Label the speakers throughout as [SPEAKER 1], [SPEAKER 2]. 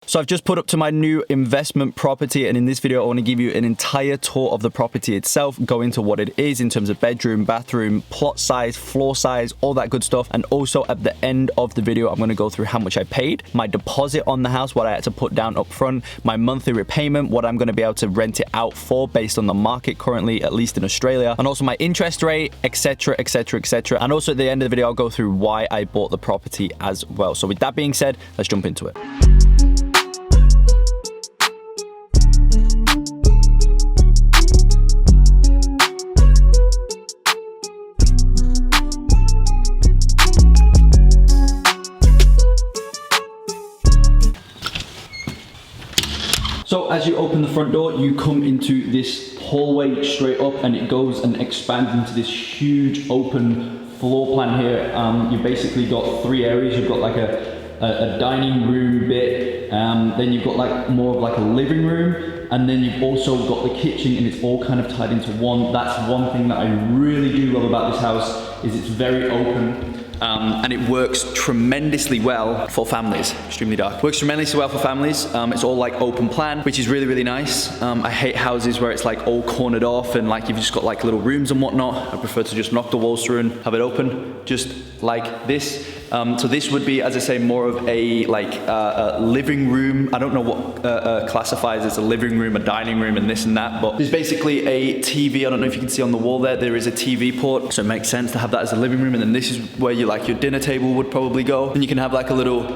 [SPEAKER 1] So I've just put up to my new investment property, and in this video I want to give you an entire tour of the property itself, go into what it is in terms of bedroom, bathroom, plot size, floor size, all that good stuff. And also at the end of the video I'm going to go through how much I paid, my deposit on the house, what I had to put down up front, my monthly repayment, what I'm going to be able to rent it out for based on the market currently, at least in Australia, and also my interest rate, etc, etc, etc. And also at the end of the video I'll go through why I bought the property as well. So with that being said, let's jump into it. So as you open the front door, you come into this hallway straight up, and it goes and expands into this huge open floor plan here. You've basically got three areas. You've got like a dining room bit, then you've got like more of like a living room, and then you've also got the kitchen, and it's all kind of tied into one. That's one thing that I really do love about this house, is it's very open. And it works tremendously well for families. Extremely dark. Works tremendously well for families. It's all like open plan, which is really, really nice. I hate houses where it's like all cornered off and like you've just got like little rooms and whatnot. I prefer to just knock the walls through and have it open, just like this. So this would be, as I say, more of a like a living room. I don't know what classifies as a living room, a dining room, and this and that, but there's basically a TV. I don't know if you can see on the wall there, there is a TV port, so it makes sense to have that as a living room. And then this is where you like your dinner table would probably go. And you can have like a little,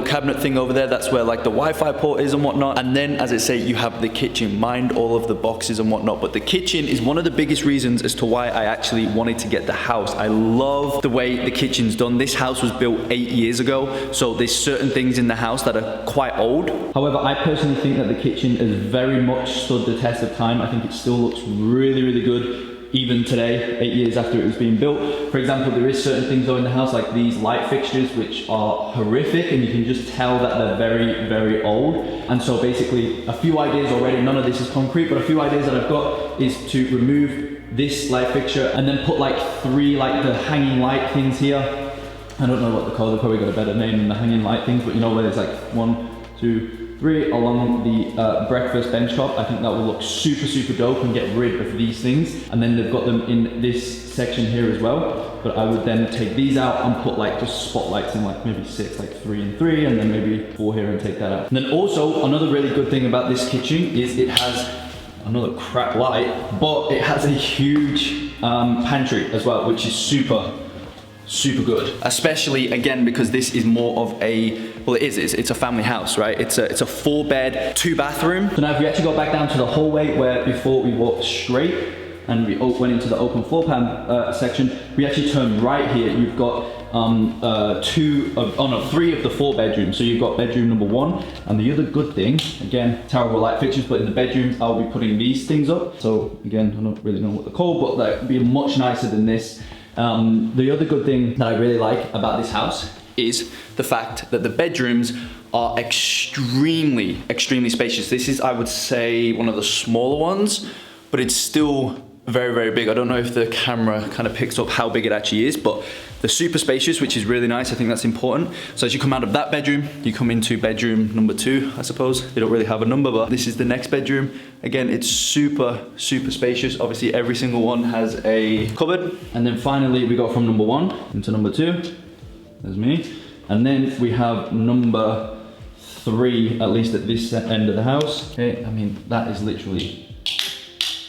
[SPEAKER 1] cabinet thing over there. That's where like the Wi-Fi port is and whatnot. And then, as I say, you have the kitchen. Mind all of the boxes and whatnot, but the kitchen is one of the biggest reasons as to why I actually wanted to get the house. I love the way the kitchen's done. This house was built 8 years ago, so there's certain things in the house that are quite old. However, I personally think that the kitchen has very much stood the test of time. I think it still looks really, really good even today, 8 years after it was being built. For example, there is certain things though in the house, like these light fixtures, which are horrific, and you can just tell that they're very, very old. And so basically, a few ideas already, none of this is concrete, but a few ideas that I've got is to remove this light fixture and then put like three like the hanging light things here. I don't know what they're called, they've probably got a better name than the hanging light things, but you know where there's like 1, 2, 3 along the breakfast bench top. I think that will look super, super dope and get rid of these things. And then they've got them in this section here as well. But I would then take these out and put like just spotlights in like maybe 6, like 3 and 3, and then maybe 4 here and take that out. And then also another really good thing about this kitchen is it has another crap light, but it has a huge pantry as well, which is super good, especially again because this is more of a, well, it's a family house, right? It's a 4-bed 2-bathroom. So now if we actually go back down to the hallway where before we walked straight and we went into the open floor plan section, we actually turned right here. You've got 3 of the 4 bedrooms. So you've got bedroom number 1, and the other good thing, again, terrible light fixtures, but in the bedrooms I'll be putting these things up. So again, I don't really know what they're called, but they'll be much nicer than this. The other good thing that I really like about this house is the fact that the bedrooms are extremely, extremely spacious. This is, I would say, one of the smaller ones, but it's still very, very big. I don't know if the camera kind of picks up how big it actually is, but they're super spacious, which is really nice. I think that's important. So as you come out of that bedroom, you come into bedroom number 2, I suppose. They don't really have a number, but this is the next bedroom. Again, it's super, super spacious. Obviously, every single one has a cupboard. And then finally, we go from number 1 into number 2. There's me. And then we have number 3, at least at this end of the house. Okay, I mean, that is literally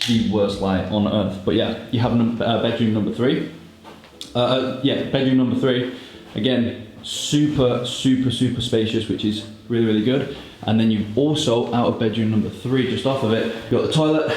[SPEAKER 1] the worst light on earth. But yeah, you have bedroom number 3. Bedroom number 3. Again, super, super, super spacious, which is really, really good. And then you've also, out of bedroom number 3, just off of it, you've got the toilet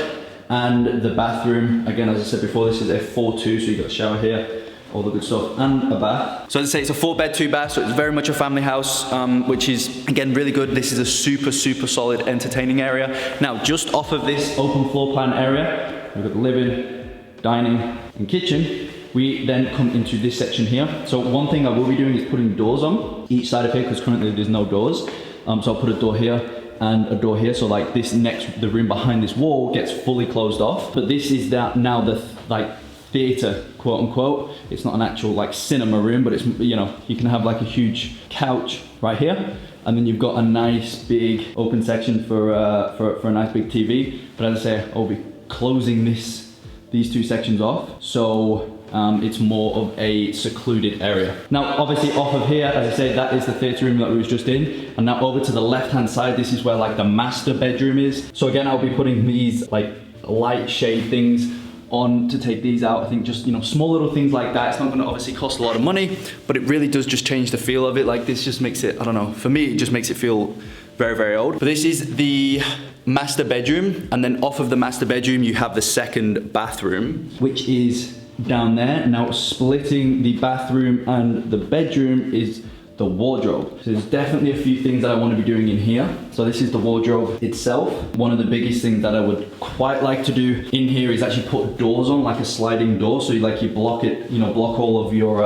[SPEAKER 1] and the bathroom. Again, as I said before, this is a 4-2, so you've got a shower here, all the good stuff, and a bath. So as I say, it's a 4-bed, 2-bath, so it's very much a family house, which is, again, really good. This is a super, super solid entertaining area. Now, just off of this open floor plan area, we've got the living, dining, and kitchen. We then come into this section here. So one thing I will be doing is putting doors on each side of here, because currently there's no doors. So I'll put a door here and a door here. So like the room behind this wall gets fully closed off. But this is now the like theater, quote unquote. It's not an actual like cinema room, but it's, you know, you can have like a huge couch right here. and then you've got a nice big open section for a nice big TV. But as I say, I'll be closing these two sections off, so it's more of a secluded area. Now, obviously off of here, as I said, that is the theatre room that we was just in. And now over to the left-hand side, this is where like the master bedroom is. So again, I'll be putting these like light shade things on to take these out. I think just, you know, small little things like that. It's not gonna obviously cost a lot of money, but it really does just change the feel of it. Like this just makes it, I don't know, for me, it just makes it feel very, very old. But this is the master bedroom. And then off of the master bedroom, you have the second bathroom, which is down there. Now splitting the bathroom and the bedroom is the wardrobe. So there's definitely a few things that I want to be doing in here. So this is the wardrobe itself. One of the biggest things that I would quite like to do in here is actually put doors on, like a sliding door. So you block it, you know, block all of your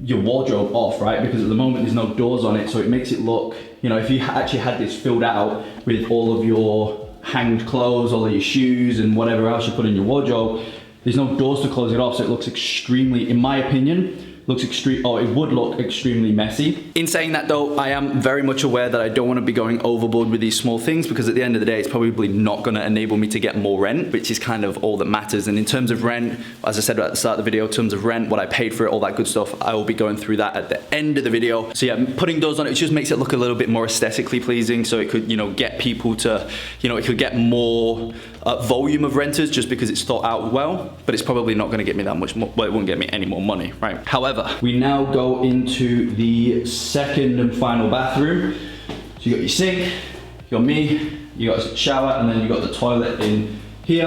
[SPEAKER 1] your wardrobe off, right? Because at the moment there's no doors on it, so it makes it look, you know, if you actually had this filled out with all of your hanged clothes, all of your shoes and whatever else you put in your wardrobe, there's no doors to close it off, so it looks extremely, in my opinion, it would look extremely messy. In saying that though, I am very much aware that I don't want to be going overboard with these small things, because at the end of the day, it's probably not going to enable me to get more rent, which is kind of all that matters. And in terms of rent, as I said at the start of the video, in terms of rent, what I paid for it, all that good stuff, I will be going through that at the end of the video. So yeah, putting those on, it just makes it look a little bit more aesthetically pleasing, so it could, you know, get people to, you know, it could get more volume of renters just because it's thought out well, but it's probably not going to get me that much more, well, it won't get me any more money, right? However, we now go into the second and final bathroom. So you got your sink, you got me, you got a shower, and then you got the toilet in here.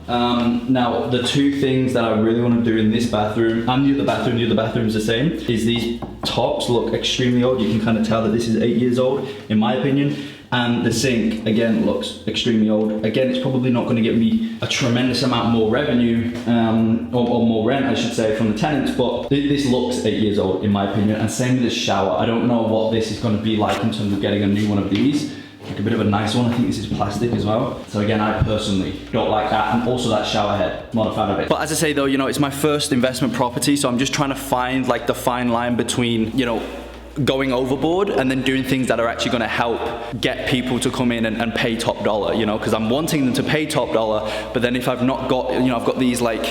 [SPEAKER 1] Now, the two things that I really want to do in this bathroom and the other bathroom's the same, is these tops look extremely old. You can kind of tell that this is 8 years old, in my opinion. And the sink, again, looks extremely old. Again, it's probably not going to get me a tremendous amount more revenue, or more rent, I should say, from the tenants, but this looks 8 years old, in my opinion. And same with the shower. I don't know what this is going to be like in terms of getting a new one of these. Like a bit of a nice one. I think this is plastic as well. So again, I personally don't like that. And also that shower head, not a fan of it. But as I say though, you know, it's my first investment property, so I'm just trying to find like the fine line between, you know, going overboard and then doing things that are actually going to help get people to come in and pay top dollar, you know, because I'm wanting them to pay top dollar, but then if I've not got, you know, I've got these like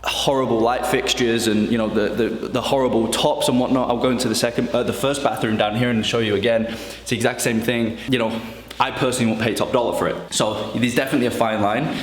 [SPEAKER 1] horrible light fixtures and, you know, the horrible tops and whatnot. I'll go into the first bathroom down here and show you again. It's the exact same thing, you know. I personally won't pay top dollar for it. So there's definitely a fine line.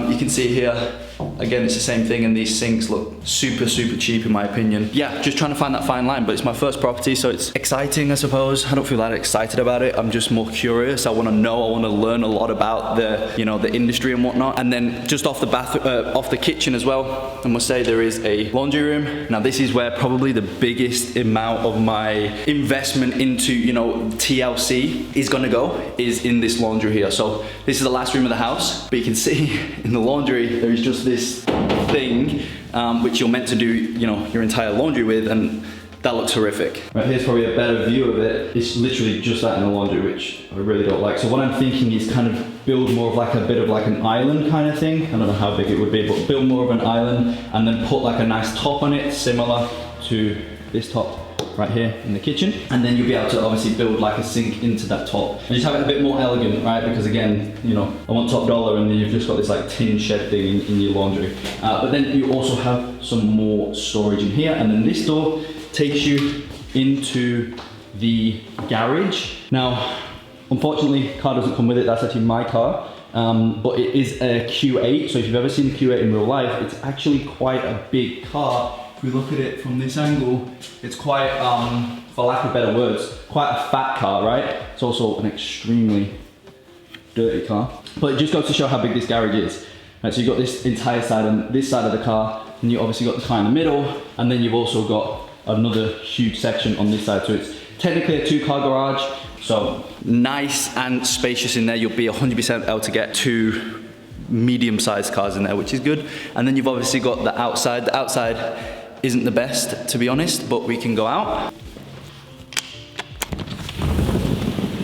[SPEAKER 1] You can see here, again, it's the same thing, and these sinks look super, super cheap in my opinion. Yeah, just trying to find that fine line, but it's my first property, so it's exciting, I suppose. I don't feel that excited about it. I'm just more curious. I want to know, I want to learn a lot about the, you know, the industry and whatnot. And then just off the kitchen as well, I must say there is a laundry room. Now this is where probably the biggest amount of my investment into, you know, TLC is gonna go, is in this laundry here. So this is the last room of the house, but you can see in the laundry, there is just this thing which you're meant to do, you know, your entire laundry with, and that looks horrific. Right, here's probably a better view of it. It's literally just that in the laundry, which I really don't like. So what I'm thinking is kind of build more of like a bit of like an island kind of thing. I don't know how big it would be, but build more of an island and then put like a nice top on it, similar to this top right here in the kitchen, and then you'll be able to obviously build like a sink into that top and just have it a bit more elegant, right? Because again, you know, I want top dollar, and then you've just got this like tin shed thing in your laundry. But then you also have some more storage in here, and then this door takes you into the garage. Now, unfortunately, car doesn't come with it. That's actually my car. But it is a Q8, so if you've ever seen a Q8 in real life, it's actually quite a big car. If we look at it from this angle, it's quite, for lack of better words, quite a fat car, right? It's also an extremely dirty car. But it just goes to show how big this garage is. Right, so you've got this entire side and this side of the car, and you obviously got the car in the middle, and then you've also got another huge section on this side. So it's technically a 2-car garage, so nice and spacious in there. You'll be 100% able to get 2 medium-sized cars in there, which is good. And then you've obviously got the outside. The outside isn't the best, to be honest, but we can go out.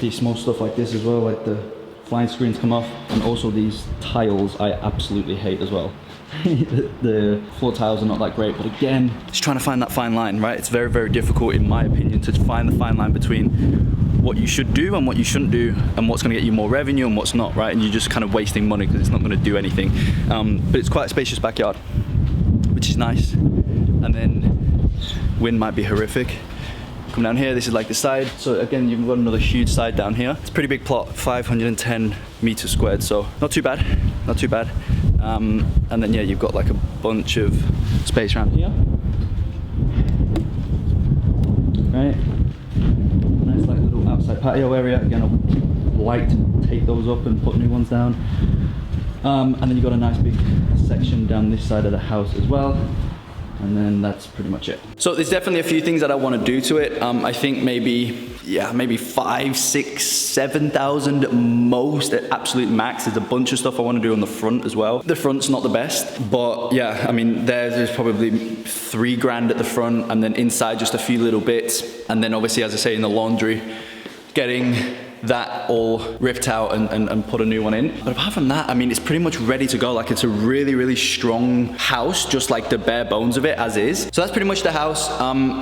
[SPEAKER 1] These small stuff like this as well, like the flying screens come off, and also these tiles I absolutely hate as well. The floor tiles are not that great, but again, just trying to find that fine line, right? It's very, very difficult, in my opinion, to find the fine line between what you should do and what you shouldn't do, and what's going to get you more revenue and what's not, right? And you're just kind of wasting money because it's not going to do anything. But it's quite a spacious backyard, which is nice. And then wind might be horrific. Come down here, this is like the side. So again, you've got another huge side down here. It's a pretty big plot, 510 meters squared, so not too bad, not too bad. And then yeah, you've got like a bunch of space around here. Right, nice like little outside patio area. Again, I'd like to take those up and put new ones down. And then you've got a nice big section down this side of the house as well. And then that's pretty much it. So there's definitely a few things that I want to do to it. I think maybe 5, 6, 7,000 most at absolute max. There's a bunch of stuff I want to do on the front as well. The front's not the best, but yeah, I mean, there's probably 3 grand at the front, and then inside just a few little bits. And then obviously, as I say, in the laundry, getting that all ripped out and put a new one in. But apart from that, I mean, it's pretty much ready to go. Like, it's a really, really strong house, just like the bare bones of it as is. So that's pretty much the house.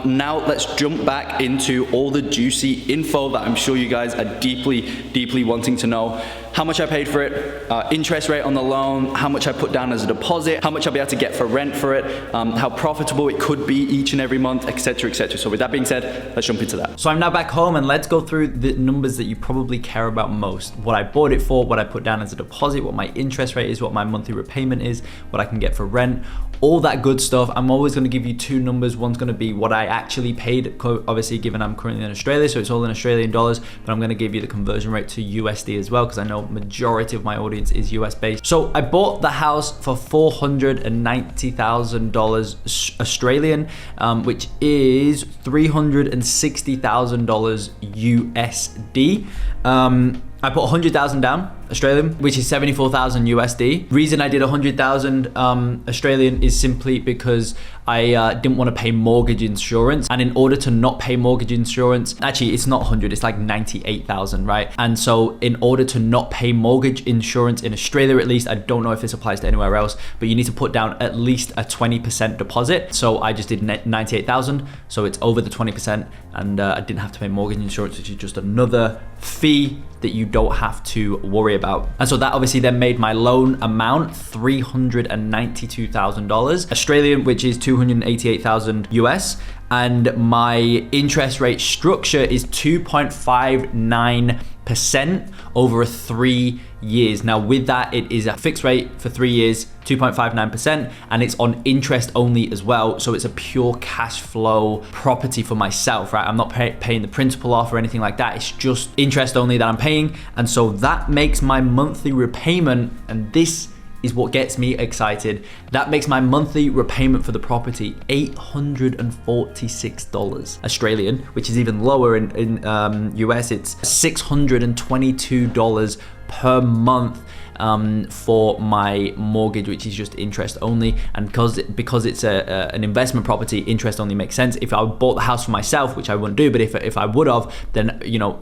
[SPEAKER 1] Now let's jump back into all the juicy info that I'm sure you guys are deeply, deeply wanting to know. How much I paid for it, interest rate on the loan, how much I put down as a deposit, how much I'll be able to get for rent for it, how profitable it could be each and every month, etc., etc. So with that being said, let's jump into that.
[SPEAKER 2] So I'm now back home, and let's go through the numbers that you probably care about most. What I bought it for, what I put down as a deposit, what my interest rate is, what my monthly repayment is, what I can get for rent, all that good stuff. I'm always going to give you 2 numbers. One's going to be what I actually paid, obviously given I'm currently in Australia, so it's all in Australian dollars, but I'm going to give you the conversion rate to USD as well, because I know majority of my audience is US based. So I bought the house for $490,000 Australian, which is $360,000 USD. I put 100,000 down Australian, which is 74,000 USD. Reason I did 100,000 Australian is simply because I didn't want to pay mortgage insurance, and in order to not pay mortgage insurance, actually it's not 100, it's like 98,000, right? And so in order to not pay mortgage insurance in Australia, at least, I don't know if this applies to anywhere else, but you need to put down at least a 20% deposit. So I just did 98,000, so it's over the 20%, and I didn't have to pay mortgage insurance, which is just another fee that you don't have to worry about. And so that obviously then made my loan amount $392,000 Australian, which is 288,000 US. And my interest rate structure is 2.59% over 3 years. Now with that, it is a fixed rate for 3 years, 2.59%, and it's on interest only as well. So it's a pure cash flow property for myself, right? I'm not paying the principal off or anything like that. It's just interest only that I'm paying. And so that makes my monthly repayment, and this is what gets me excited, that makes my monthly repayment for the property $846 Australian, which is even lower in US. It's $622 per month for my mortgage, which is just interest only. And because it's an investment property, interest only makes sense. If I bought the house for myself, which I wouldn't do, but if I would have, then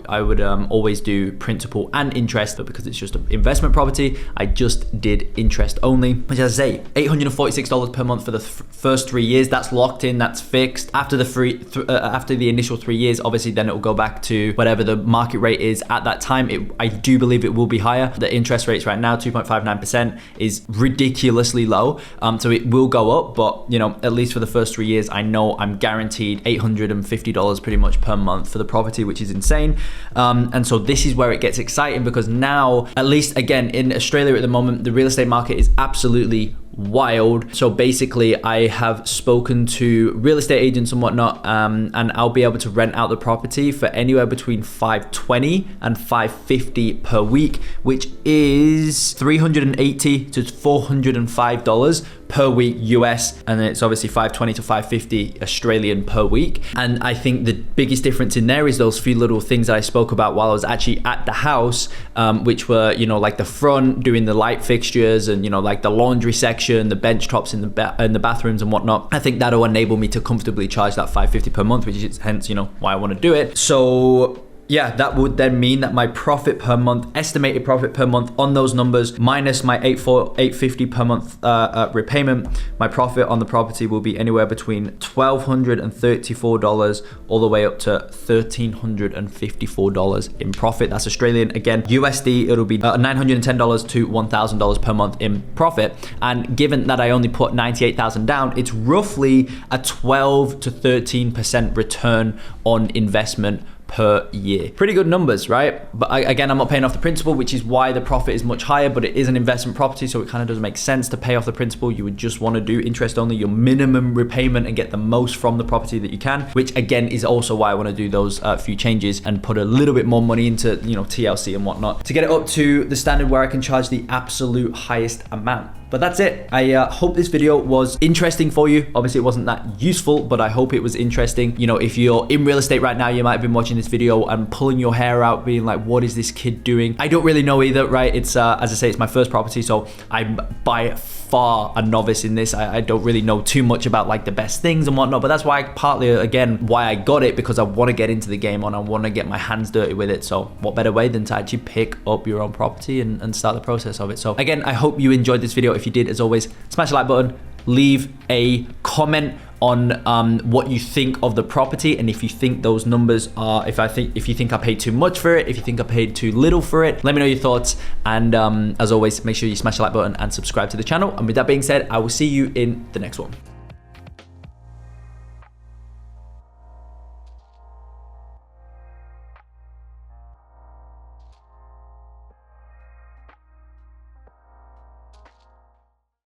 [SPEAKER 2] I would always do principal and interest. But because it's just an investment property, I just did interest only, which, as I say, $846 per month for the first 3 years. That's locked in, that's fixed. After the initial 3 years, obviously then it will go back to whatever the market rate is at that time. I do believe it will be higher. The interest rates right now, 2.59%, is ridiculously low. So it will go up, but at least for the first 3 years, I know I'm guaranteed $850 pretty much per month for the property, which is insane. And so this is where it gets exciting, because now, at least again in Australia at the moment, the real estate market is absolutely wild. So basically, I have spoken to real estate agents and whatnot, and I'll be able to rent out the property for anywhere between $520 and $550 per week, which is $380 to $405 per week US, and then it's obviously $520 to $550 Australian per week. And I think the biggest difference in there is those few little things that I spoke about while I was actually at the house, which were like the front, doing the light fixtures, and like the laundry section, the bench tops in the bathrooms and whatnot. I think that'll enable me to comfortably charge that $550 per month, which is hence why I want to do it. So yeah, that would then mean that my profit per month, estimated profit per month on those numbers, minus my $850 per month repayment, my profit on the property will be anywhere between $1,234 all the way up to $1,354 in profit. That's Australian. Again, USD, it'll be $910 to $1,000 per month in profit. And given that I only put 98,000 down, it's roughly a 12 to 13% return on investment per year. Pretty good numbers, right? But again, I'm not paying off the principal, which is why the profit is much higher, but it is an investment property, so it kind of doesn't make sense to pay off the principal. You would just want to do interest only, your minimum repayment, and get the most from the property that you can, which again is also why I want to do those few changes and put a little bit more money into, you know, TLC and whatnot to get it up to the standard where I can charge the absolute highest amount. But that's it. I hope this video was interesting for you. Obviously, it wasn't that useful, but I hope it was interesting. You know, if you're in real estate right now, you might have been watching this video and pulling your hair out, being like, what is this kid doing? I don't really know either, right? It's, as I say, it's my first property, so I'm by far a novice in this. I don't really know too much about like the best things and whatnot, but that's why partly, again, why I got it, because I want to get into the game and I want to get my hands dirty with it. So what better way than to actually pick up your own property and start the process of it. So again, I hope you enjoyed this video. If you did, as always, smash the like button, leave a comment on what you think of the property, and if you think those numbers are, if you think I paid too much for it, if you think I paid too little for it, let me know your thoughts. And as always, make sure you smash the like button and subscribe to the channel. And with that being said, I will see you in the next one.